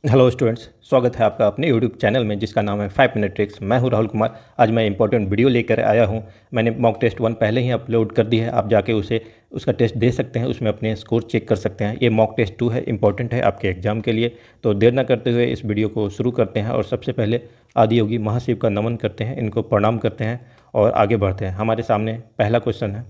Hello students, स्वागत है आपका अपने यूट्यूब चैनल में जिसका नाम है 5 मिनट ट्रिक्स। मैं हूं राहुल कुमार। आज मैं इंपॉर्टेंट वीडियो लेकर आया हूं। मैंने मॉक टेस्ट 1 पहले ही अपलोड कर दी है, आप जाके उसका टेस्ट दे सकते हैं, उसमें अपने स्कोर चेक कर सकते हैं। ये मॉक टेस्ट 2 है, इंपॉर्टेंट है आपके एग्जाम के लिए। तो देर ना करते हुए इस वीडियो को शुरू करते हैं और सबसे पहले आदियोगी महाशिव का नमन करते हैं, इनको प्रणाम करते हैं और आगे बढ़ते हैं। हमारे सामने पहला क्वेश्चन है,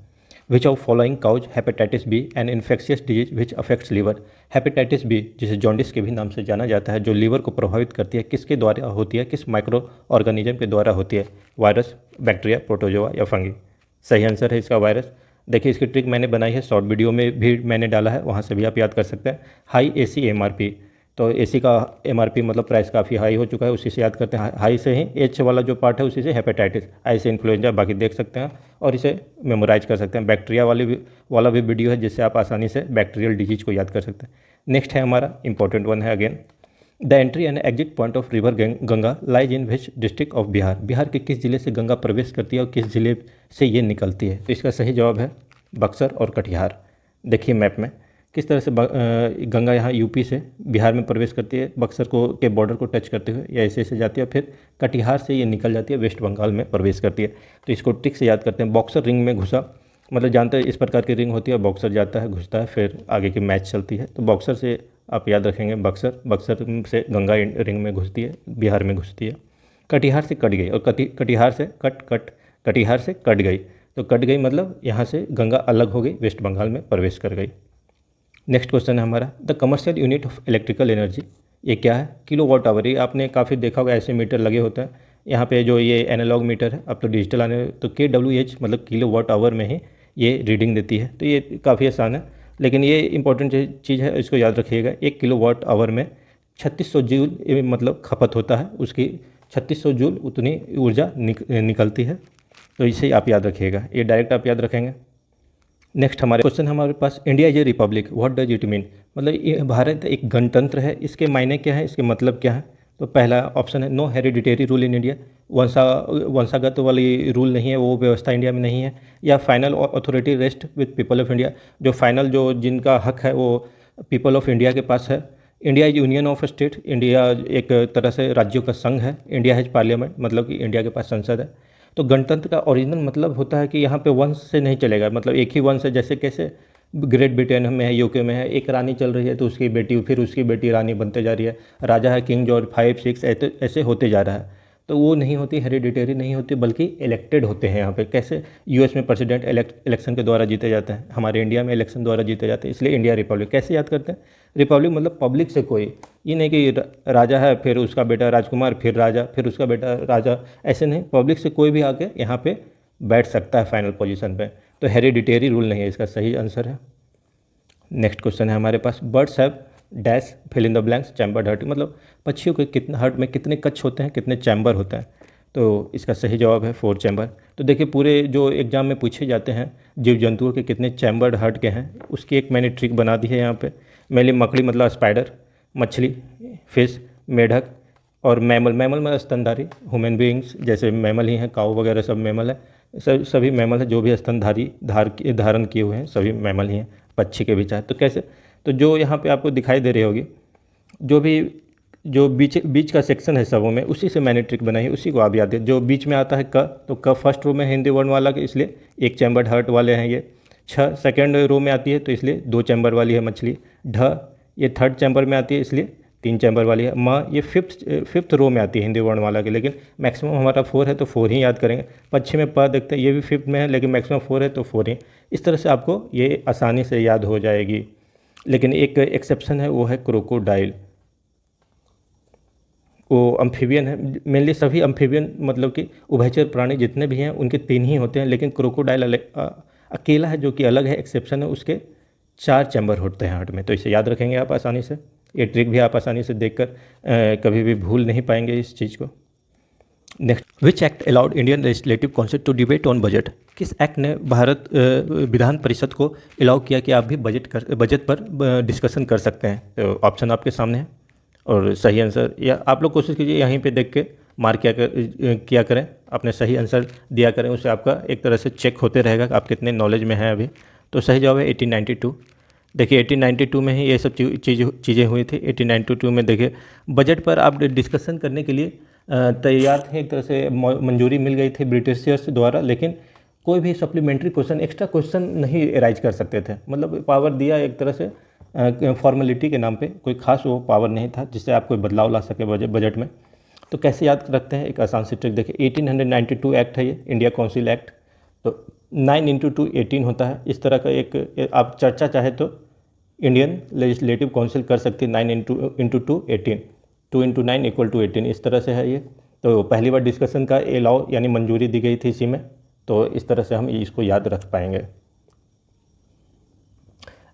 which of following cause hepatitis B an infectious disease which affects liver. Hepatitis B, जिसे जॉन्डिस के भी नाम से जाना जाता है, जो लीवर को प्रभावित करती है, किसके द्वारा होती है, किस माइक्रो ऑर्गेनिज्म के द्वारा होती है? वायरस, बैक्टीरिया, प्रोटोजोआ या फंगी? सही आंसर है इसका वायरस। देखिए, इसकी ट्रिक मैंने बनाई है, शॉर्ट वीडियो में भी मैंने डाला है, वहाँ से भी आप याद कर सकते हैं। हाई ACMRP, तो एसी का MRP मतलब प्राइस काफ़ी हाई हो चुका है, उसी से याद करते हैं। हाई से ही एच वाला जो पार्ट है उसी से हेपेटाइटिस, आई से इन्फ्लुएंजा, बाकी देख सकते हैं और इसे मेमोराइज कर सकते हैं। बैक्टीरिया वाला भी वीडियो है जिससे आप आसानी से बैक्टीरियल डिजीज को याद कर सकते हैं। नेक्स्ट है हमारा इंपॉर्टेंट वन है again, the entry and exit point of river Ganga lies in which district of Bihar. Bihar के किस जिले से गंगा प्रवेश करती है और किस जिले से ये निकलती है? तो इसका सही जवाब है बक्सर और कटिहार। देखिए मैप में किस तरह से गंगा यहाँ यूपी से बिहार में प्रवेश करती है, बक्सर को के बॉर्डर को टच करते हुए या ऐसे जाती है, फिर कटिहार से ये निकल जाती है, वेस्ट बंगाल में प्रवेश करती है। तो इसको ट्रिक से याद करते हैं। बॉक्सर रिंग में घुसा, मतलब जानते हैं इस प्रकार की रिंग होती है, बॉक्सर जाता है, घुसता है, फिर आगे की मैच चलती है। तो बॉक्सर से आप याद रखेंगे बक्सर से गंगा रिंग में घुसती है, बिहार में घुसती है। कटिहार से कट गई और कटिहार से कटिहार से कट गई, तो कट गई मतलब यहाँ से गंगा अलग हो गई, वेस्ट बंगाल में प्रवेश कर गई। नेक्स्ट क्वेश्चन है हमारा, the commercial unit of electrical energy. ये क्या है? Kilowatt hour. ये आपने काफ़ी देखा होगा, ऐसे मीटर लगे होते हैं। यहाँ पे जो ये एनालॉग मीटर है, अब तो डिजिटल आने, तो KWH मतलब किलो वाट आवर में ही ये रीडिंग देती है। तो ये काफ़ी आसान है, लेकिन ये इंपॉर्टेंट चीज़ है, इसको याद रखिएगा। 1 किलो वाट आवर में 3600 जूल मतलब खपत होता है, उसकी 3600 जूल उतनी ऊर्जा निकलती है। तो इसे आप याद रखिएगा, ये डायरेक्ट आप याद रखेंगे। नेक्स्ट हमारे क्वेश्चन हमारे पास, India is a republic, what does it mean. मतलब ये भारत एक गणतंत्र है, इसके मायने क्या है, इसके मतलब क्या है? तो पहला ऑप्शन है, no hereditary rule in India. वंशागत वाली रूल नहीं है, वो व्यवस्था इंडिया में नहीं है। या final authority rest with people of India, जो फाइनल जो जिनका हक है वो पीपल ऑफ इंडिया के पास है। India is union of state, India एक तरह से राज्यों का संघ है। इंडिया हैज पार्लियामेंट, मतलब कि इंडिया के पास संसद है। तो गणतंत्र का ओरिजिनल मतलब होता है कि यहाँ पे वंश से नहीं चलेगा, मतलब एक ही वंश है। जैसे कैसे ग्रेट ब्रिटेन में है, यूके में है, एक रानी चल रही है तो उसकी बेटी, फिर उसकी बेटी रानी बनते जा रही है, राजा है किंग जॉर्ज 5 6 ऐसे होते जा रहा है। तो वो नहीं होती, हेरिडिटेरी नहीं होती, बल्कि इलेक्टेड होते हैं यहाँ पे। कैसे यूएस में प्रेसिडेंट इलेक्शन के द्वारा जीते जाते हैं, हमारे इंडिया में इलेक्शन द्वारा जीते जाते हैं, इसलिए इंडिया रिपब्लिक। कैसे याद करते हैं? रिपब्लिक मतलब पब्लिक से कोई, ये नहीं कि राजा है फिर उसका बेटा राजकुमार, फिर राजा, फिर उसका बेटा राजा, ऐसे नहीं। पब्लिक से कोई भी आके यहाँ पे बैठ सकता है फाइनल पोजीशन पे। तो हेरिडिटेरी रूल नहीं है, इसका सही आंसर है। नेक्स्ट क्वेश्चन है हमारे पास, birds have dash fill in the blanks chamber heart. मतलब पक्षियों के कितने हर्ट में कितने कक्ष होते हैं, कितने चैम्बर होते हैं? तो इसका सही जवाब है 4 चैम्बर। तो देखिए, पूरे जो एग्जाम में पूछे जाते हैं जीव जंतुओं के कितने चैम्बर्ड हर्ट के हैं, उसकी एक मैंने ट्रिक बना दी है यहाँ पे। मेनली मकड़ी मतलब स्पाइडर, मछली, फिश, मेढक और मैमल मतलब स्तनधारी। ह्यूमन बीइंग्स जैसे मैमल ही हैं, काऊ वगैरह सब मैमल है, सभी मैमल है, जो भी स्तनधारी धारण किए हुए हैं सभी मैमल ही हैं, पक्षी के भी चाहे। तो कैसे? तो जो यहाँ पे आपको दिखाई दे रही होगी, जो बीच बीच का सेक्शन है सबों में, उसी से मैंने ट्रिक बनाई है, उसी को आप याद है। जो बीच में आता है क, तो क फर्स्ट रो में हिंदी वर्ण वाला के, इसलिए 1 चैम्बर्ड हर्ट वाले हैं ये। छ सेकेंड रो में आती है तो इसलिए 2 चैम्बर वाली है मछली। ढ ये थर्ड चैम्बर में आती है इसलिए 3 चैम्बर वाली है। म ये फिफ्थ रो में आती है हिंदी वर्ण वाला के, लेकिन मैक्सिमम हमारा 4 है तो 4 ही याद करेंगे। पक्षी में प देखते हैं, ये भी फिफ्थ में है, लेकिन मैक्सिमम 4 है तो 4 ही। इस तरह से आपको ये आसानी से याद हो जाएगी। लेकिन एक एक्सेप्शन है, वो है क्रोकोडाइल। वो अम्फीबियन है, मेनली सभी अम्फीबियन मतलब कि उभयचर प्राणी जितने भी हैं उनके 3 ही होते हैं, लेकिन क्रोकोडाइल अकेला है जो कि अलग है, एक्सेप्शन है, उसके 4 चैम्बर होते हैं हार्ट में। तो इसे याद रखेंगे आप आसानी से। ये ट्रिक भी आप आसानी से देखकर कभी भी भूल नहीं पाएंगे इस चीज़ को। Next, which act allowed Indian legislative council to debate on budget. किस एक्ट ने भारत विधान परिषद को अलाउ किया कि आप भी बजट पर डिस्कशन कर सकते हैं? तो ऑप्शन आपके सामने है और सही आंसर, या आप लोग कोशिश कीजिए यहीं पे देख के मार्क किया करें, अपने सही आंसर दिया करें, उससे आपका एक तरह से चेक होते रहेगा कि आप कितने नॉलेज में हैं अभी। तो सही जवाब है 1892। देखिए 1892 में ही ये सब चीज़ें हुई थी। 1892 में देखिए बजट पर आप डिस्कशन करने के लिए तैयार थे, एक तरह से मंजूरी मिल गई थी ब्रिटिशर्स द्वारा, लेकिन कोई भी सप्लीमेंट्री क्वेश्चन, एक्स्ट्रा क्वेश्चन नहीं एराइज कर सकते थे। मतलब पावर दिया एक तरह से फॉर्मेलिटी के नाम पे, कोई खास वो पावर नहीं था जिससे आप कोई बदलाव ला सके बजट में। तो कैसे याद रखते हैं, एक आसान सी ट्रिक देखिए। 1892 एक्ट है ये, इंडिया काउंसिल एक्ट। तो 9 इंटू 2 18 होता है। इस तरह का एक आप चर्चा चाहे तो इंडियन लेजिस्लेटिव काउंसिल कर सकती है। 9 इंटू 2 18, 2 इंटू 9 इक्वल टू 18, इस तरह से है ये। तो पहली बार डिस्कशन का अलाउ यानी मंजूरी दी गई थी इसी में। तो इस तरह से हम इसको याद रख पाएंगे।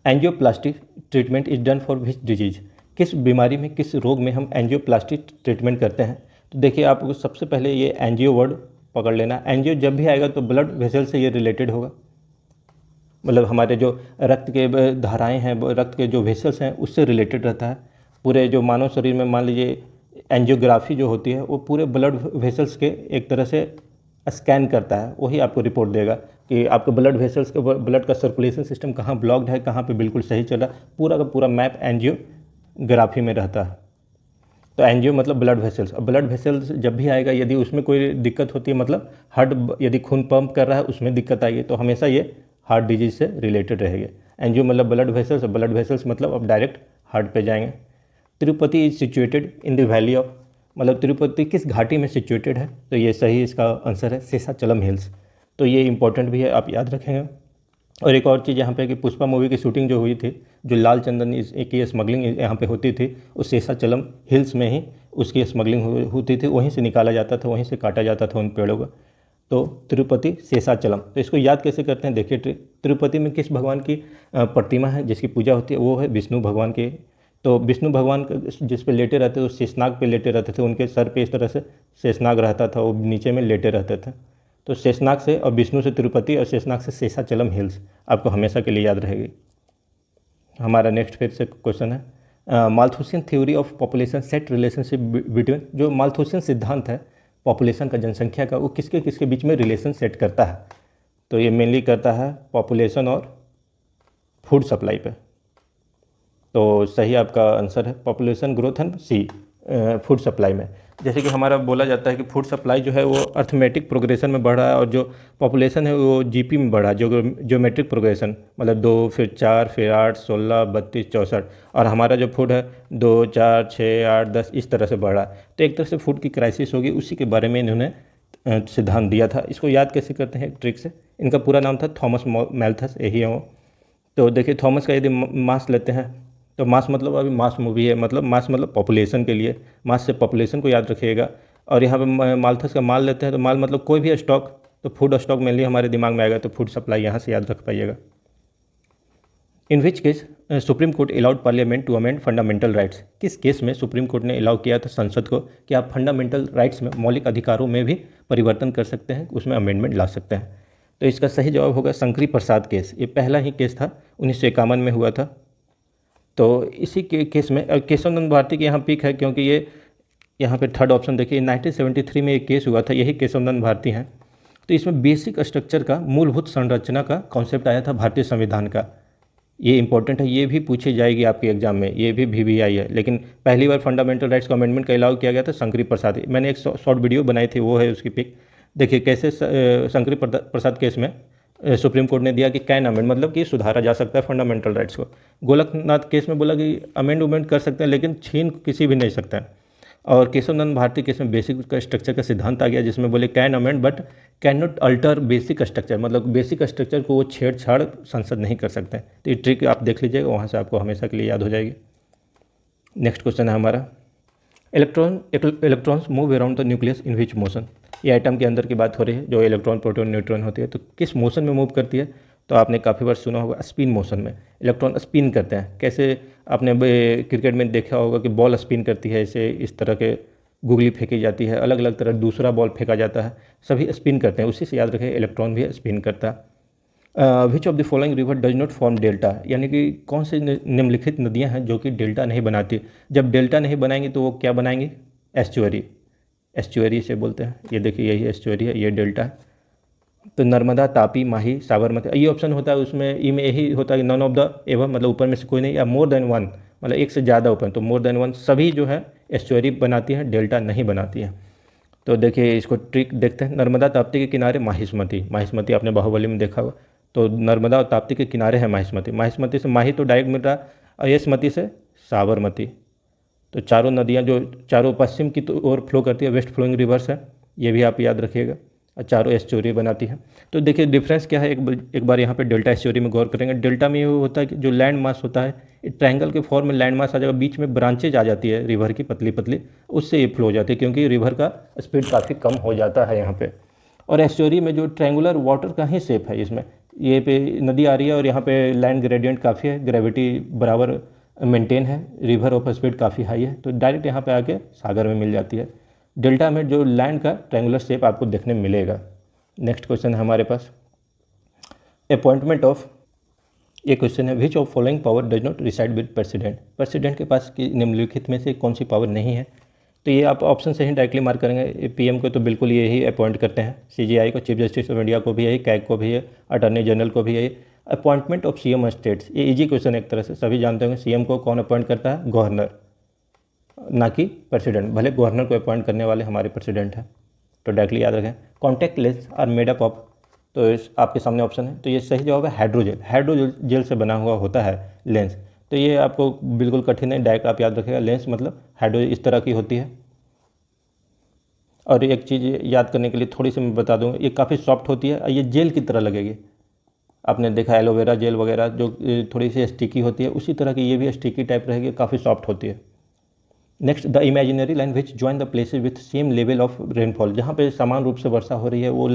Angioplasty treatment is done for which disease, किस बीमारी में, किस रोग में हम एंजियोप्लास्टी ट्रीटमेंट करते हैं। तो देखिए आपको सबसे पहले ये एंजियो वर्ड पकड़ लेना। एंजियो जब भी आएगा तो ब्लड वेसल से ये रिलेटेड होगा, मतलब हमारे जो रक्त के धाराएं हैं, रक्त के जो वेसल्स हैं उससे रिलेटेड रहता है। पूरे जो मानव शरीर में मान लीजिए एंजियोग्राफी जो होती है वो पूरे ब्लड वेसल्स के एक तरह से स्कैन करता है, वही आपको रिपोर्ट देगा कि आपके ब्लड वेसल्स के ब्लड का सर्कुलेशन सिस्टम कहाँ ब्लॉक्ड है, कहाँ पे बिल्कुल सही चल रहा है। पूरा का पूरा मैप एंजियोग्राफी में रहता है। तो एंजियो मतलब ब्लड वेसल्स। अब ब्लड वेसल्स जब भी आएगा, यदि उसमें कोई दिक्कत होती है, मतलब हार्ट यदि खून पंप कर रहा है उसमें दिक्कत आएगी, तो हमेशा ये हार्ट डिजीज से रिलेटेड रहेगी। एंजियो मतलब ब्लड वेसल्स, ब्लड वेसल्स मतलब अब डायरेक्ट हार्ट पे जाएंगे। Tirupati is situated in the valley of, मतलब तिरुपति किस घाटी में सिचुएटेड है, तो ये सही इसका आंसर है शेषाचलम हिल्स। तो ये इंपॉर्टेंट भी है, आप याद रखेंगे। और एक और चीज़ यहाँ पे कि पुष्पा मूवी की शूटिंग जो हुई थी, जो लाल चंदन की स्मगलिंग यहाँ पे होती थी, उस शेषाचलम हिल्स में ही उसकी स्मगलिंग होती थी, वहीं से निकाला जाता था, वहीं से काटा जाता था उन पेड़ों का। तो तिरुपति शेषाचलम, तो इसको याद कैसे करते हैं देखिए। तिरुपति में किस भगवान की प्रतिमा है जिसकी पूजा होती है, वो है विष्णु भगवान की। तो विष्णु भगवान जिस पे लेटे रहते थे वो शेषनाग पे लेटे रहते थे, उनके सर पे इस तरह से शेषनाग रहता था, वो नीचे में लेटे रहते थे। तो शेषनाग से और विष्णु से तिरुपति और शेषनाग से शेषाचलम हिल्स आपको हमेशा के लिए याद रहेगी। हमारा नेक्स्ट फिर से क्वेश्चन है Malthusian theory of population set relationship between, जो माल्थुसियन सिद्धांत है पॉपुलेशन का, जनसंख्या का, वो किसके किसके बीच में रिलेशन सेट करता है। तो ये मेनली करता है पॉपुलेशन और फूड सप्लाई पे। तो सही आपका आंसर है population growth and sea food supply में। जैसे कि हमारा बोला जाता है कि फूड सप्लाई जो है वो अर्थमेटिक प्रोग्रेशन में बढ़ रहा है, और जो पॉपुलेशन है वो जीपी में बढ़ा है, जो ज्योमेट्रिक प्रोग्रेशन, मतलब 2 फिर 4 फिर 8 16 32 64, और हमारा जो फूड है 2 4 6 8 10 इस तरह से बढ़ रहा है। तो एक तरह से फूड की क्राइसिस होगी, उसी के बारे में इन्होंने सिद्धांत दिया था। इसको याद कैसे करते हैं ट्रिक से। इनका पूरा नाम था थॉमस मैल्थस, यही है वो। तो देखिए थॉमस का यदि मास लेते हैं, तो मास मतलब अभी मास मूवी है, मतलब मास मतलब पॉपुलेशन के लिए, मास से पॉपुलेशन को याद रखिएगा। और यहाँ पे माल्थस का माल लेते हैं, तो माल मतलब कोई भी स्टॉक, तो फूड स्टॉक मेनली हमारे दिमाग में आएगा, तो फूड सप्लाई यहाँ से याद रख पाइएगा। In which case supreme court allowed parliament to amend fundamental rights, किस केस में सुप्रीम कोर्ट ने अलाउ किया था संसद को कि आप फंडामेंटल राइट्स में, मौलिक अधिकारों में भी परिवर्तन कर सकते हैं, उसमें अमेंडमेंट ला सकते हैं। तो इसका सही जवाब होगा शंकरी प्रसाद केस। ये पहला ही केस था, 1951 में हुआ था। तो इसी के केस में केशव नंद भारती की यहाँ पिक है, क्योंकि ये यहाँ पे थर्ड ऑप्शन देखिए 1973 में एक केस हुआ था, यही केशव नंद भारती हैं। तो इसमें बेसिक स्ट्रक्चर का, मूलभूत संरचना का कॉन्सेप्ट आया था भारतीय संविधान का। ये इंपॉर्टेंट है, ये भी पूछी जाएगी आपके एग्जाम में, ये भी VVI है। लेकिन पहली बार फंडामेंटल राइट्स को अमेंडमेंट का अलाउ किया गया था शंकरी प्रसाद। मैंने एक शॉर्ट वीडियो बनाई थी, वो है उसकी पिक। देखिए कैसे शंकरी प्रसाद केस में सुप्रीम कोर्ट ने दिया कि कैन अमेंड, मतलब कि सुधारा जा सकता है फंडामेंटल राइट्स को। गोलकनाथ केस में बोला कि अमेंड कर सकते हैं, लेकिन छीन किसी भी नहीं सकता है। और केशव नंद भारती केस में बेसिक का स्ट्रक्चर का सिद्धांत आ गया, जिसमें बोले can amend but can not alter basic structure, मतलब बेसिक स्ट्रक्चर को वो छेड़छाड़ संसद नहीं कर सकते। तो ये ट्रिक आप देख लीजिएगा, वहाँ से आपको हमेशा के लिए याद हो जाएगी। नेक्स्ट क्वेश्चन है हमारा, electrons move around the nucleus in which motion. ये आइटम के अंदर की बात हो रही है, जो इलेक्ट्रॉन प्रोटॉन न्यूट्रॉन होती है, तो किस मोशन में मूव करती है। तो आपने काफ़ी बार सुना होगा स्पिन मोशन में इलेक्ट्रॉन स्पिन करते हैं। कैसे आपने क्रिकेट में देखा होगा कि बॉल स्पिन करती है, ऐसे इस तरह के गुगली फेंकी जाती है, अलग अलग तरह दूसरा बॉल फेंका जाता है, सभी स्पिन करते हैं। उसी से याद रखें इलेक्ट्रॉन भी स्पिन करता है। Which of the following river does not form delta, यानी कि कौन से निम्नलिखित नदियाँ हैं जो कि डेल्टा नहीं बनाती। जब डेल्टा नहीं बनाएंगी तो वो क्या बनाएंगी, एस्चुअरी। एस्चुअरी से बोलते हैं, ये देखिए यही एस्चुअरी है, ये डेल्टा है। तो नर्मदा, तापी, माही, साबरमती, ये ऑप्शन होता है उसमें, ई में यही होता है नॉन ऑफ द एवं, मतलब ऊपर में से कोई नहीं, या मोर देन वन, मतलब एक से ज़्यादा ऊपर, तो मोर देन वन सभी जो है एस्चुअरी बनाती हैं, डेल्टा नहीं बनाती हैं। तो देखिए इसको ट्रिक देखते हैं। नर्मदा ताप्ती के किनारे माहिष्मती, माहिष्मती आपने बाहुबली में देखा होगा, तो नर्मदा और ताप्ती के किनारे है माहिष्मती, माहिष्मती से माही तो डायरेक्ट मिल रहा है, और यशमती से साबरमती। तो चारों नदियाँ जो चारों पश्चिम की तो ओर फ्लो करती है, वेस्ट फ्लोइंग रिवर्स है, ये भी आप याद रखिएगा, और चारों एस्चुरी बनाती है। तो देखिए डिफरेंस क्या है, एक बार यहाँ पे डेल्टा एस्चुरी में गौर करेंगे। डेल्टा में ये होता है कि जो लैंड मास होता है, ट्रायंगल के फॉर्म में लैंड मास आ जाएगा, बीच में ब्रांचेज आ जाती है रिवर की पतली पतली, उससे ये फ्लो हो जाती है, क्योंकि रिवर का स्पीड काफ़ी कम हो जाता है यहाँ पे। और एस्चुरी में जो ट्रायंगुलर वाटर का ही शेप है, इसमें ये पे नदी आ रही है और यहाँ पे लैंड ग्रेडियंट काफ़ी है, ग्रेविटी बराबर मेंटेन है, रिवर ऑफ स्पीड काफ़ी हाई है, तो डायरेक्ट यहाँ पे आके सागर में मिल जाती है। डेल्टा में जो लैंड का ट्रायंगुलर शेप आपको देखने में मिलेगा। नेक्स्ट क्वेश्चन है हमारे पास अपॉइंटमेंट ऑफ, ये क्वेश्चन है which of following power does not reside with president, president के पास की निम्नलिखित में से कौन सी पावर नहीं है। तो ये आप ऑप्शन से ही डायरेक्टली मार्क करेंगे। पीएम को तो बिल्कुल यही अपॉइंट करते हैं, सीजीआई को, चीफ जस्टिस ऑफ इंडिया को भी यही, कैग को भी है, अटॉर्नी जनरल को भी यही। अपॉइंटमेंट ऑफ सीएम स्टेट्स, ये इजी क्वेश्चन है एक तरह से, सभी जानते होंगे सीएम को कौन अपॉइंट करता है, गवर्नर, ना कि प्रेसिडेंट, भले गवर्नर को अपॉइंट करने वाले हमारे प्रेसिडेंट हैं, तो डायरेक्टली याद रखें। Contact lens are made up of, तो इस आपके सामने ऑप्शन है, तो ये सही जवाब है हाइड्रोजेल, हाइड्रोजेल से बना हुआ होता है लेंस। तो ये आपको बिल्कुल कठिन है, डायरेक्ट आप याद रखिएगा, लेंस मतलब हाइड्रोजेल इस तरह की होती है। और एक चीज़ याद करने के लिए थोड़ी सी मैं बता दूँ, ये काफ़ी सॉफ्ट होती है, ये जेल की तरह लगेगी। आपने देखा एलोवेरा जेल वगैरह जो थोड़ी सी स्टिकी होती है, उसी तरह की ये भी स्टिकी टाइप रहेगी, काफ़ी सॉफ्ट होती है। Next, the imaginary line which join the places with same level of rainfall, जहाँ पे समान रूप से वर्षा हो रही है, वो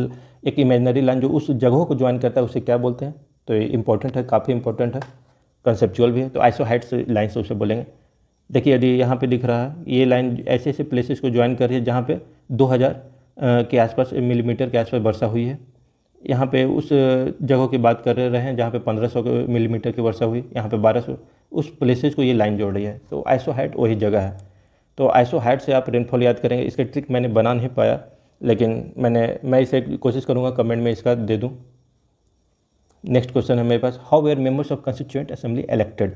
एक इमेजिनरी लाइन जो उस जगहों को ज्वाइन करता है, उसे क्या बोलते हैं। तो ये इंपॉर्टेंट है, काफ़ी इंपॉर्टेंट है, कंसेप्चुअल भी है, तो आइसोहाइड्स लाइन से उसे बोलेंगे। देखिए यदि यहाँ पे दिख रहा है, ये लाइन ऐसे ऐसे प्लेसेस को ज्वाइन कर रही है जहाँ पे 2000 के आसपास मिलीमीटर के आसपास वर्षा हुई है। यहाँ पे उस जगहों की बात कर रहे हैं जहाँ पे 1500 मिलीमीटर की वर्षा हुई, यहाँ पे 1200, उस प्लेसेस को ये लाइन जोड़ रही है, तो आइसोहाइड वही जगह है। तो आइसोहाइड से आप रेनफॉल याद करेंगे। इसके ट्रिक मैंने बना नहीं पाया, लेकिन मैं इसे कोशिश करूँगा कमेंट में इसका दे दूँ। नेक्स्ट क्वेश्चन है मेरे पास, how were members of constituent assembly elected.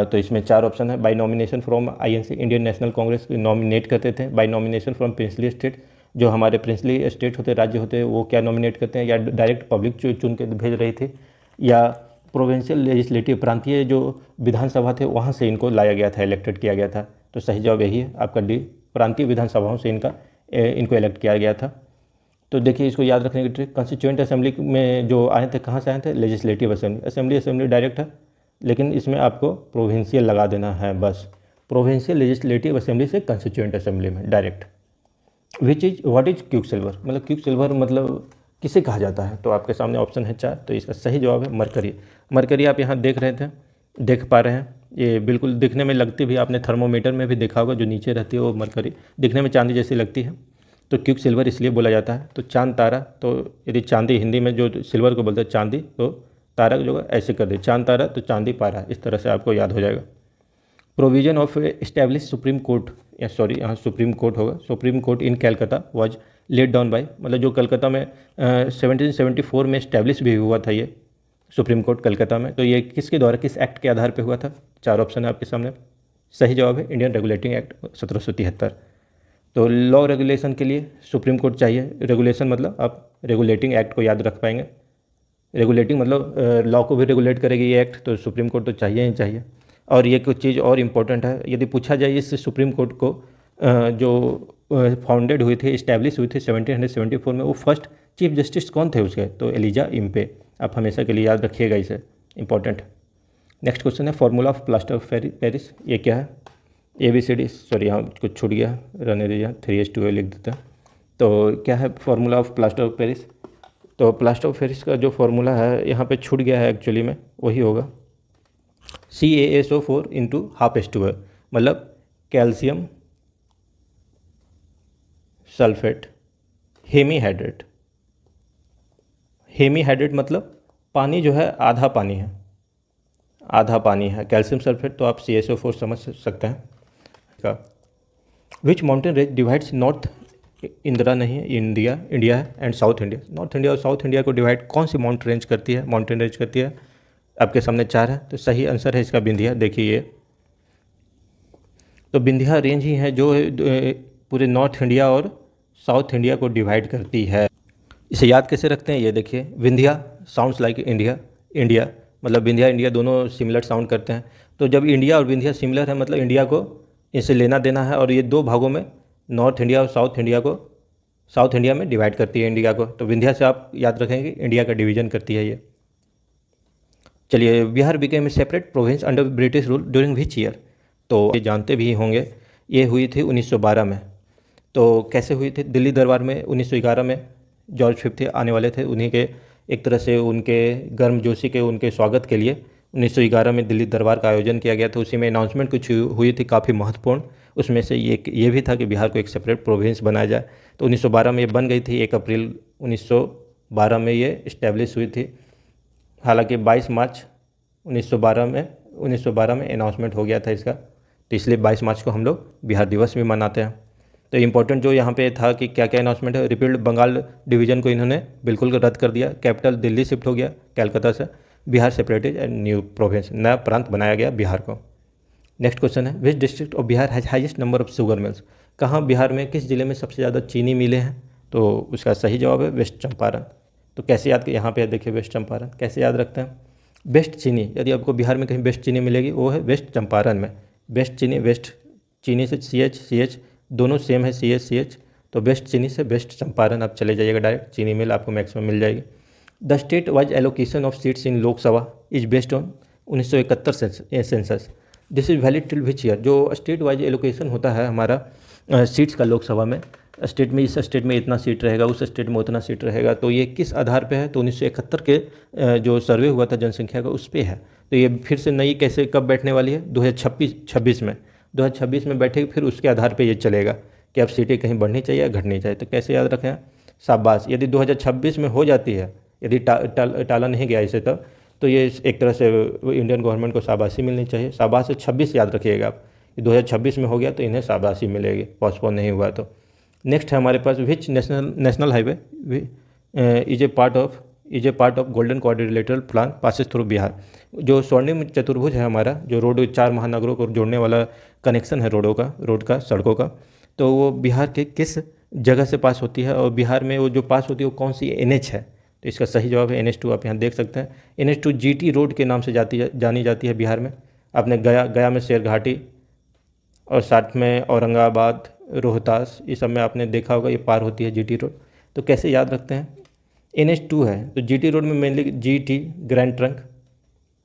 तो इसमें 4 ऑप्शन है, by nomination from INC, Indian National Congress nominate करते थे, by nomination from princely state, जो हमारे प्रिंसली स्टेट होते राज्य होते हैं वो क्या नॉमिनेट करते हैं, या डायरेक्ट पब्लिक चुन के भेज रही थी, या प्रोविंशियल लेजिस्लेटिव, प्रांतीय जो विधानसभा थे वहाँ से इनको लाया गया था, इलेक्टेड किया गया था। तो सही जवाब यही है आपका डी, प्रांतीय विधानसभाओं से इनको इलेक्ट किया गया था। तो देखिए इसको याद रखने की ट्रिक, कंस्टिट्यूएंट असेंबली में जो आए थे, कहाँ से आए थे, लेजिस्लेटिव असेंबली, असेंबली डायरेक्ट है, लेकिन इसमें आपको प्रोविंशियल लगा देना है बस, प्रोविंशियल लेजिस्लेटिव असेंबली से कंस्टिट्यूएंट असेंबली में direct. What is quick silver, मतलब क्विक सिल्वर मतलब किसे कहा जाता है, तो आपके सामने ऑप्शन है 4, तो इसका सही जवाब है मरकरी। मरकरी आप यहाँ देख पा रहे हैं, ये बिल्कुल दिखने में लगती भी, आपने थर्मोमीटर में भी देखा होगा, जो नीचे रहती है वो मरकरी दिखने में चांदी जैसी लगती है, तो क्विक सिल्वर इसलिए बोला जाता है। तो चांद तारा, तो यदि चांदी हिंदी में जो सिल्वर को बोलते हैं चांदी, तो तारा जो है ऐसे कर दे, चांद तारा तो चांदी पारा, इस तरह से आपको याद हो जाएगा। Provision of establish supreme court, या सॉरी यहाँ सुप्रीम कोर्ट होगा, supreme court in कैलकाता was laid down by, मतलब जो कलकत्ता में 1774 में इस्टेब्लिश भी हुआ था ये सुप्रीम कोर्ट कलकत्ता में, तो ये किसके द्वारा, किस एक्ट के आधार पे हुआ था। 4 ऑप्शन है आपके सामने, सही जवाब है इंडियन रेगुलेटिंग एक्ट 1773। तो लॉ रेगुलेशन के लिए सुप्रीम कोर्ट चाहिए, रेगुलेशन मतलब आप रेगुलेटिंग एक्ट को याद रख पाएंगे, रेगुलेटिंग मतलब लॉ को भी रेगुलेट करेगी ये एक्ट, तो सुप्रीम कोर्ट तो चाहिए ही चाहिए। और ये कुछ चीज़ और इम्पोर्टेंट है, यदि पूछा जाए इस सुप्रीम कोर्ट को जो फाउंडेड हुई थी, इस्टेब्लिश हुई थी 1774 में, वो फर्स्ट चीफ जस्टिस कौन थे उसके, तो एलिजा इम्पे, आप हमेशा के लिए याद रखिएगा इसे, इंपॉर्टेंट। नेक्स्ट क्वेश्चन है formula of plaster of Paris, ये क्या है, ABCD, सॉरी यहाँ कुछ छूट गया, रहने दीजिए, 3:2 लिख देते हैं। तो क्या है formula of plaster of Paris, तो प्लास्टर ऑफ पेरिस का जो फॉर्मूला है यहाँ पे छूट गया है, एक्चुअली में वही होगा CaSO4 इंटू ½ मतलब कैल्शियम सल्फेट हेमीहाइड्रेट। हेमीहाइड्रेट मतलब पानी जो है आधा पानी है, कैल्शियम सल्फेट तो आप CaSO4 समझ सकते हैं का। Which mountain range divides north Indira नहीं है, इंडिया, इंडिया है। And south India, north India और साउथ इंडिया को डिवाइड कौन सी माउंटेन रेंज करती है? माउंटेन रेंज करती है, आपके सामने 4 है, तो सही आंसर है इसका विंध्या। देखिए ये तो विंध्या रेंज ही है जो पूरे नॉर्थ इंडिया और साउथ इंडिया को डिवाइड करती है। इसे याद कैसे रखते हैं? ये देखिए, Vindhya sounds like India, India मतलब विंध्या इंडिया दोनों सिमिलर साउंड करते हैं। तो जब इंडिया और विंध्या सिमिलर है मतलब इंडिया को इसे लेना देना है, और ये 2 भागों में नॉर्थ इंडिया और साउथ इंडिया को, साउथ इंडिया में डिवाइड करती है इंडिया को। तो विंध्या से आप याद रखेंगे इंडिया का डिवीजन करती है ये। चलिए, Bihar became a separate province under British rule during which year? तो ये जानते भी होंगे, ये हुई थी 1912 में। तो कैसे हुई थी? दिल्ली दरबार में 1911 में जॉर्ज फिफ्थ आने वाले थे, उन्हीं के एक तरह से उनके गर्मजोशी के उनके स्वागत के लिए 1911 में दिल्ली दरबार का आयोजन किया गया था। उसी में अनाउंसमेंट कुछ हुई थी काफ़ी महत्वपूर्ण, उसमें से ये भी था कि बिहार को एक सेपरेट प्रोविंस बनाया जाए। तो 1912 में ये बन गई थी, 1 अप्रैल 1912 में ये इस्टेब्लिश हुई थी। हालांकि 22 मार्च 1912 में अनाउंसमेंट हो गया था इसका, तो इसलिए 22 मार्च को हम लोग बिहार दिवस भी मनाते हैं। तो इम्पोर्टेंट जो यहाँ पे था कि क्या क्या अनाउंसमेंट है, रिपील्ड बंगाल डिवीजन को इन्होंने बिल्कुल रद्द कर दिया, कैपिटल दिल्ली शिफ्ट हो गया कैलकाता से, Bihar separated and new province, नया प्रांत बनाया गया बिहार को। नेक्स्ट क्वेश्चन है, which district of Bihar has highest number of sugar mills? कहाँ बिहार में किस जिले में सबसे ज़्यादा चीनी मिले हैं? तो उसका सही जवाब है वेस्ट चंपारण। तो कैसे याद, यहाँ पे देखिए वेस्ट चंपारण कैसे याद रखते हैं? बेस्ट चीनी, यदि आपको बिहार में कहीं बेस्ट चीनी मिलेगी वो है वेस्ट चंपारण में। बेस्ट चीनी, वेस्ट चीनी से CH दोनों सेम है, CH, तो बेस्ट चीनी से बेस्ट चंपारण आप चले जाइएगा, डायरेक्ट चीनी मिल आपको मैक्सिमम मिल जाएगी। The state wise allocation of seats in Lok Sabha is based on 1971 census, this is valid till which year? जो स्टेट वाइज एलोकेशन होता है हमारा सीट्स का लोकसभा में, स्टेट में इस स्टेट में इतना सीट रहेगा, उस स्टेट में उतना सीट रहेगा, तो ये किस आधार पे है? तो 1971 के जो सर्वे हुआ था जनसंख्या का उस पर है। तो ये फिर से नई कैसे कब बैठने वाली है? 2026 में, 2026 में बैठेगी, फिर उसके आधार पे ये चलेगा कि अब सीटें कहीं बढ़नी चाहिए या घटनी चाहिए। तो कैसे याद रखें? शाबाश, यदि 2026 में हो जाती है, यदि टाला नहीं गया इसे तब, तो ये एक तरह से इंडियन गवर्नमेंट को शाबाशी मिलनी चाहिए। शाबाश से 26 याद रखिएगा आप, 2026 में हो गया तो इन्हें शाबाशी मिलेगी, पोस्टपोन नहीं हुआ तो। नेक्स्ट है हमारे पास, which national highway is a part of golden quadrilateral plan passes through Bihar? जो स्वर्णिम चतुर्भुज है हमारा, जो रोड 4 महानगरों को जोड़ने वाला कनेक्शन है रोड का सड़कों का, तो वो बिहार के किस जगह से पास होती है? और बिहार में वो जो पास होती है वो कौन सी NH है? तो इसका सही जवाब है NH2। आप यहाँ देख सकते हैं, NH2 GT रोड के नाम से जानी जाती है बिहार में। आपने गया में शेरघाटी और साथ में औरंगाबाद, रोहतास, इस सब में आपने देखा होगा ये पार होती है GT रोड। तो कैसे याद रखते हैं? NH2 है, तो GT रोड में mainly GT grand trunk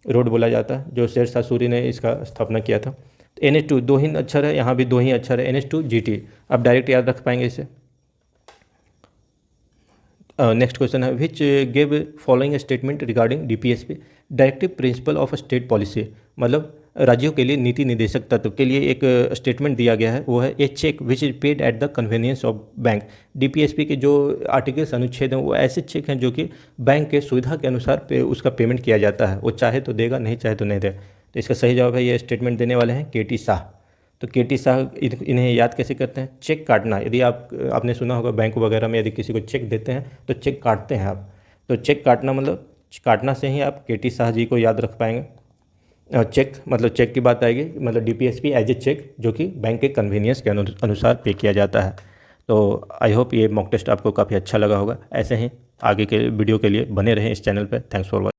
road बोला जाता है, जो शेरशाह सूरी ने इसका स्थापना किया था। तो NH2 2 ही अक्षर है, यहाँ भी 2 ही अक्षर है, NH2 GT, आप डायरेक्ट याद रख पाएंगे इसे। नेक्स्ट क्वेश्चन है, which give following statement regarding DPSP, directive principle of state policy? मतलब राज्यों के लिए नीति निदेशक तत्व के लिए एक स्टेटमेंट दिया गया है, वो है a cheque which is paid at the convenience of bank. DPSP के जो आर्टिकल्स अनुच्छेद हैं वो ऐसे चेक हैं जो कि बैंक के सुविधा के अनुसार उसका पेमेंट किया जाता है, वो चाहे तो देगा, नहीं चाहे तो नहीं देगा। तो इसका सही जवाब है, ये स्टेटमेंट देने वाले हैं KT शाह। तो KT शाह, इन्हें याद कैसे करते हैं? चेक काटना, यदि आपने सुना होगा बैंक वगैरह में यदि किसी को चेक देते हैं तो चेक काटते हैं आप, तो चेक काटना मतलब काटना से ही आप KT शाह जी को याद रख पाएंगे। चेक मतलब चेक की बात आएगी, मतलब DPSP एज ए चेक जो कि बैंक के कन्वीनियंस के अनुसार पे किया जाता है। तो आई होप ये मॉक टेस्ट आपको काफ़ी अच्छा लगा होगा। ऐसे ही आगे के वीडियो के लिए बने रहें इस चैनल पर। Thanks for watching.